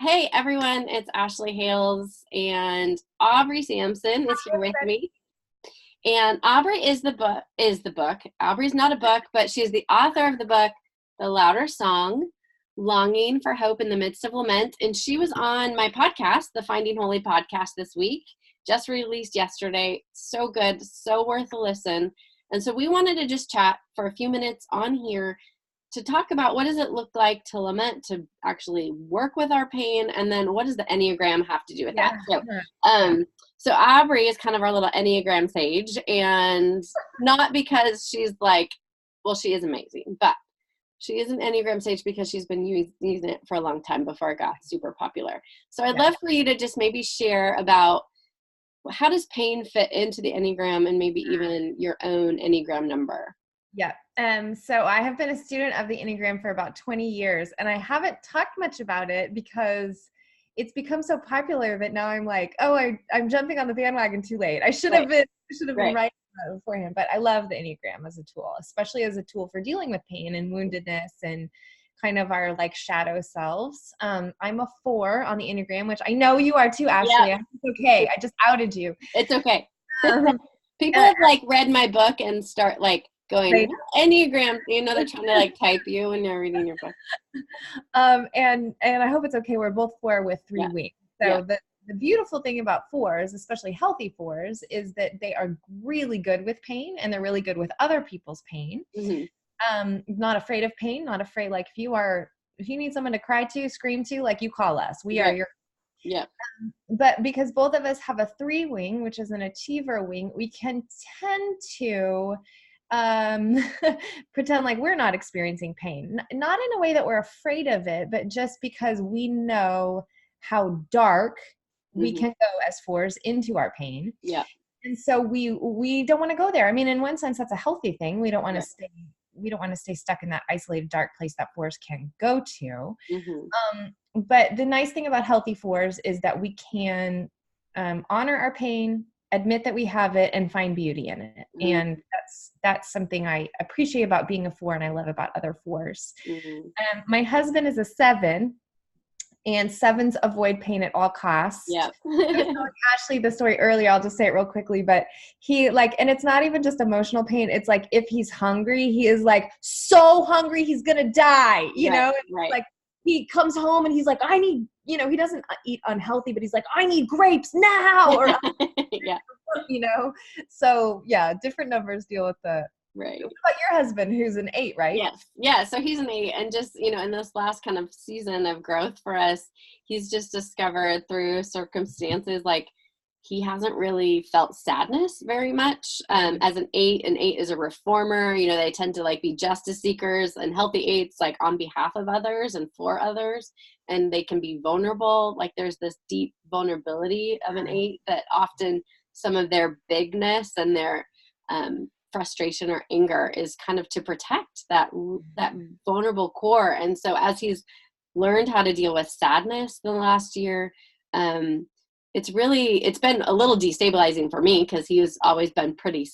Hey everyone, it's Ashley Hales and Aubrey Sampson is here with me. And Aubrey is the book. Aubrey's not a book, but she's the author of the book, The Louder Song, Longing for Hope in the Midst of Lament. And she was on my podcast, the Finding Holy podcast this week, just released yesterday. So good, so worth a listen. And so we wanted to just chat for a few minutes on here to talk about what does it look like to lament, to actually work with our pain, and then what does the enneagram have to do with that? So Aubrey is kind of our little enneagram sage, and not because she's like, well, she is amazing, but she is an enneagram sage because she's been using it for a long time before it got super popular. So I'd love for you to just maybe share about how does pain fit into the enneagram and maybe even your own enneagram number. Yeah. So I have been a student of the Enneagram for about 20 years, and I haven't talked much about it because it's become so popular that now I'm like, oh, I'm jumping on the bandwagon too late. I should have been writing about it beforehand. But I love the Enneagram as a tool, especially as a tool for dealing with pain and woundedness and kind of our like shadow selves. I'm a 4 on the Enneagram, which I know you are too, Ashley. Yeah. It's okay. I just outed you. It's okay. People have like read my book and start like going Enneagram, they're trying to like type you when they're reading your book. And I hope it's okay. We're both 4 with 3 wings. So the beautiful thing about 4s, especially healthy 4s, is that they are really good with pain and they're really good with other people's pain. Mm-hmm. Not afraid of pain, not afraid. Like if you need someone to cry to, scream to, like you call us, we are your. Yeah. But because both of us have a 3 wing, which is an achiever wing, we can tend to pretend like we're not experiencing pain, not in a way that we're afraid of it, but just because we know how dark we can go as 4s into our pain. Yeah. And so we don't want to go there. I mean, in one sense, that's a healthy thing. We don't want to stay stuck in that isolated, dark place that 4s can go to. Mm-hmm. But the nice thing about healthy 4s is that we can honor our pain, admit that we have it, and find beauty in it. Mm-hmm. And that's something I appreciate about being a 4 and I love about other 4s. Mm-hmm. My husband is a 7, and 7s avoid pain at all costs. Yeah. Ashley, the story earlier, I'll just say it real quickly, but he and it's not even just emotional pain. It's like, if he's hungry, he is like so hungry, he's going to die, you know? Right. Like he comes home and he's like, I need, he doesn't eat unhealthy, but he's like, I need grapes now. Or, so different numbers deal with the, right. What about your husband, who's an 8, right? Yes. Yeah. So he's an 8, and just, in this last kind of season of growth for us, he's just discovered through circumstances, like he hasn't really felt sadness very much. As an 8 is a reformer. They tend to like be justice seekers, and healthy 8s like on behalf of others and for others, and they can be vulnerable. Like there's this deep vulnerability of an 8 that often some of their bigness and their frustration or anger is kind of to protect that vulnerable core. And so as he's learned how to deal with sadness in the last year, it's been a little destabilizing for me because he has always been pretty,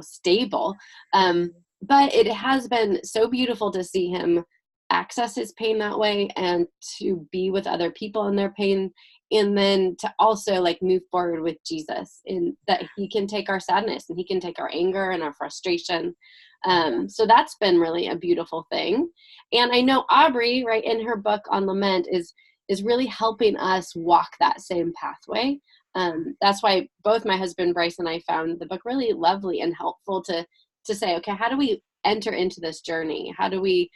stable. But it has been so beautiful to see him access his pain that way and to be with other people in their pain, and then to also like move forward with Jesus in that he can take our sadness and he can take our anger and our frustration. So that's been really a beautiful thing. And I know Aubrey, right, in her book on lament is really helping us walk that same pathway. That's why both my husband Bryce and I found the book really lovely and helpful to say, okay, how do we enter into this journey? How do we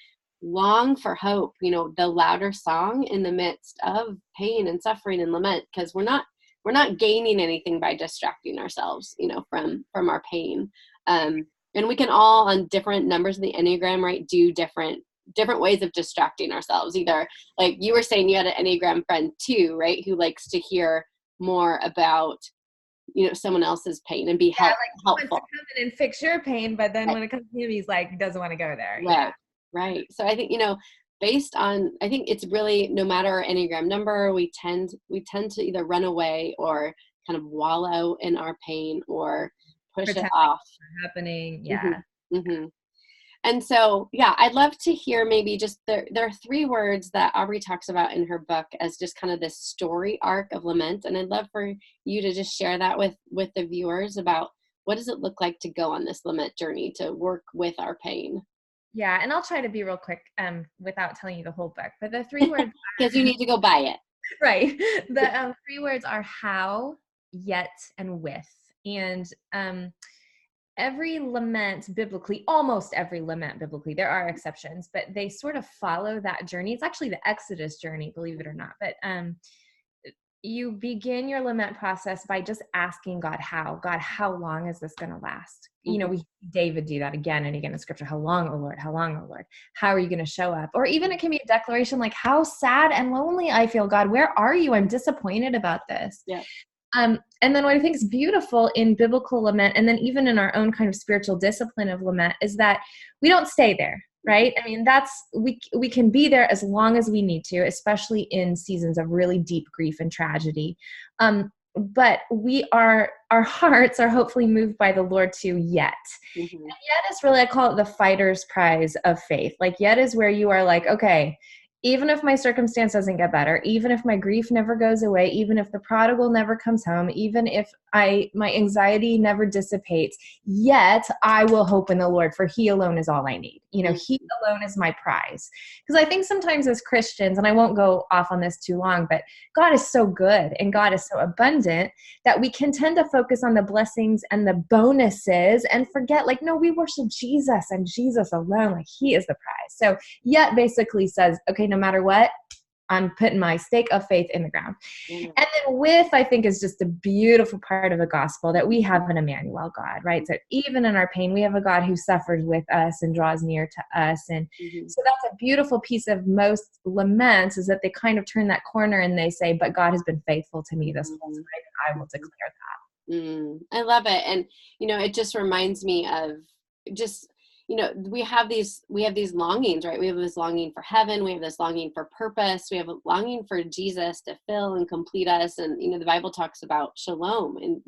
long for hope, the louder song in the midst of pain and suffering and lament, because we're not gaining anything by distracting ourselves, from our pain. And we can all, on different numbers of the Enneagram, right, do different ways of distracting ourselves. Either like you were saying, you had an Enneagram friend too, right, who likes to hear more about someone else's pain and be helpful. He wants to come in and fix your pain, but then when it comes to him, he's like, doesn't want to go there. Right. So I think, based on, I think it's really, no matter our Enneagram number, we tend to either run away or kind of wallow in our pain or push it off. Happening. Yeah. Mm-hmm. Mm-hmm. And so, yeah, I'd love to hear maybe just there are 3 words that Aubrey talks about in her book as just kind of this story arc of lament. And I'd love for you to just share that with the viewers about what does it look like to go on this lament journey, to work with our pain. Yeah, and I'll try to be real quick without telling you the whole book. But the 3 words Because you need to go buy it. right. The 3 words are how, yet, and with. And every lament biblically, almost every lament biblically, there are exceptions, but they sort of follow that journey. It's actually the Exodus journey, believe it or not. But you begin your lament process by just asking God, how long is this going to last? You know, we see David do that again and again in scripture. How long, oh Lord? How long, oh Lord? How are you going to show up? Or even it can be a declaration like, how sad and lonely I feel, God, where are you? I'm disappointed about this. Yeah. And then what I think is beautiful in biblical lament, and then even in our own kind of spiritual discipline of lament, is that we don't stay there, right? I mean, we can be there as long as we need to, especially in seasons of really deep grief and tragedy. But our hearts are hopefully moved by the Lord to yet. And yet is really, I call it the fighter's prize of faith. Like yet is where you are like, okay, even if my circumstance doesn't get better, even if my grief never goes away, even if the prodigal never comes home, even if my anxiety never dissipates, yet I will hope in the Lord, for he alone is all I need. You know, he alone is my prize. Because I think sometimes as Christians, and I won't go off on this too long, but God is so good and God is so abundant that we can tend to focus on the blessings and the bonuses and forget, like, no, we worship Jesus and Jesus alone, like he is the prize. So yet basically says, okay, no matter what, I'm putting my stake of faith in the ground. And then with, I think, is just a beautiful part of the gospel that we have an Emmanuel God, right? So even in our pain, we have a God who suffers with us and draws near to us. And so that's a beautiful piece of most laments, is that they kind of turn that corner and they say, but God has been faithful to me this whole time. I will declare that. I love it. And, you know, it just reminds me of just, you know, we have these longings, right? We have this longing for heaven. We have this longing for purpose. We have a longing for Jesus to fill and complete us. And, you know, the Bible talks about shalom and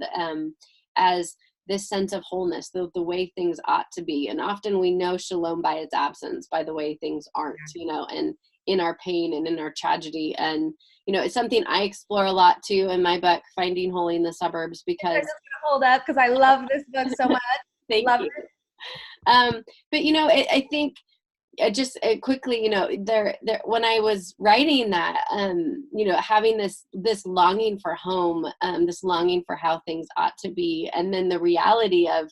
as this sense of wholeness, the way things ought to be. And often we know shalom by its absence, by the way things aren't, you know, and in our pain and in our tragedy. And, you know, it's something I explore a lot too in my book, Finding Holy in the Suburbs, because I'm just gonna hold up because I love this book so much. Thank you. But, you know, I think just quickly, you know, there, when I was writing that, you know, having this longing for home, this longing for how things ought to be, and then the reality of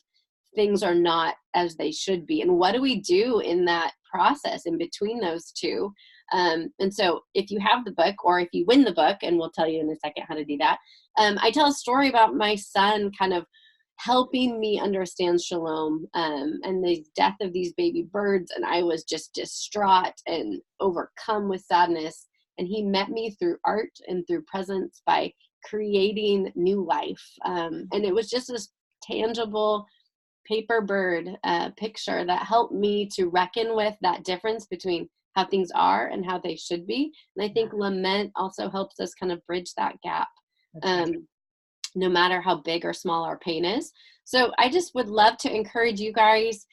things are not as they should be. And what do we do in that process in between those two? And so if you have the book, or if you win the book, and we'll tell you in a second how to do that, I tell a story about my son kind of helping me understand shalom and the death of these baby birds. And I was just distraught and overcome with sadness. And he met me through art and through presence by creating new life. And it was just this tangible paper bird picture that helped me to reckon with that difference between how things are and how they should be. And I think lament also helps us kind of bridge that gap. No matter how big or small our pain is. So I just would love to encourage you guys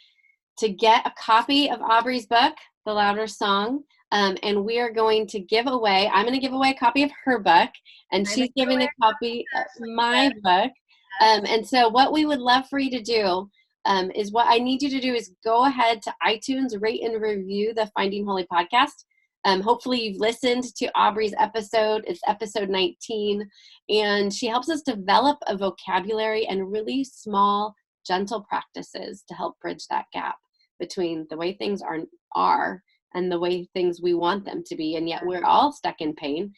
to get a copy of Aubrey's book, The Louder Song. And we are going to give away, I'm going to give away a copy of her book, and she's giving a copy of my book. And so what we would love for you to do is, what I need you to do is go ahead to iTunes, rate and review the Finding Holy podcast. Hopefully you've listened to Aubrey's episode. It's episode 19, and she helps us develop a vocabulary and really small, gentle practices to help bridge that gap between the way things are and the way things we want them to be, and yet we're all stuck in pain.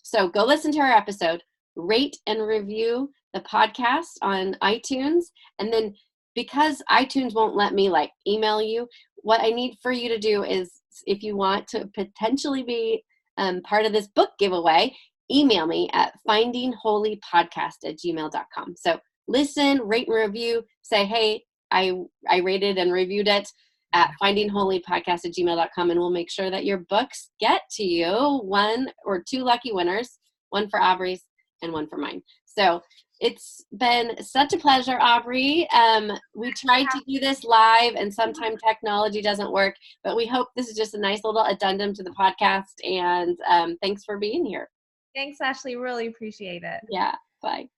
So go listen to her episode, rate and review the podcast on iTunes, and then because iTunes won't let me like email you, what I need for you to do is, if you want to potentially be part of this book giveaway, email me at findingholypodcast@gmail.com. So listen, rate and review, say, hey, I rated and reviewed it at findingholypodcast@gmail.com, and we'll make sure that your books get to you, 1 or 2 lucky winners, one for Aubrey's and one for mine. So it's been such a pleasure, Aubrey. We tried to do this live and sometimes technology doesn't work, but we hope this is just a nice little addendum to the podcast. And thanks for being here. Thanks, Ashley. Really appreciate it. Yeah, bye.